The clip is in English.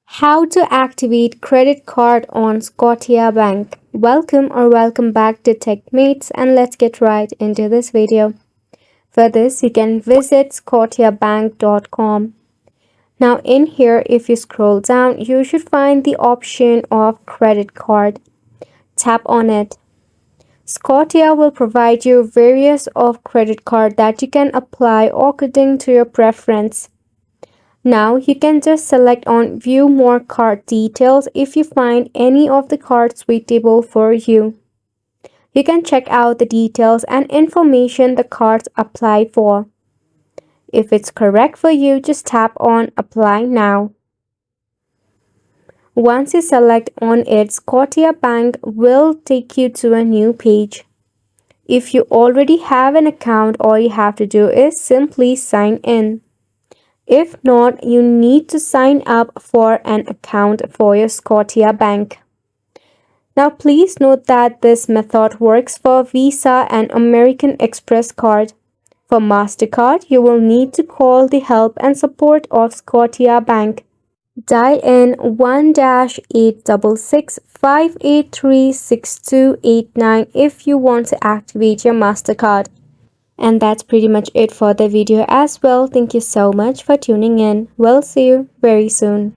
How to activate credit card on Scotiabank. Welcome back to Techmates, and let's get right into this video. For this, you can visit scotiabank.com. Now in here, if you scroll down, you should find the option of credit card. Tap on it. Scotia will provide you various of credit card that you can apply according to your preference. Now you can just select on view more card details if you find any of the cards suitable for you. You can check out the details and information the cards apply for. If it's correct for you, just tap on apply now. Once you select on it, Scotiabank will take you to a new page. If you already have an account, all you have to do is simply sign in. If not, you need to sign up for an account for your Scotiabank. Now please note that this method works for Visa and American Express card. For MasterCard, you will need to call the help and support of Scotiabank. Dial in 1-866-583-6289 if you want to activate your MasterCard. And that's pretty much it for the video as well. Thank you so much for tuning in. We'll see you very soon.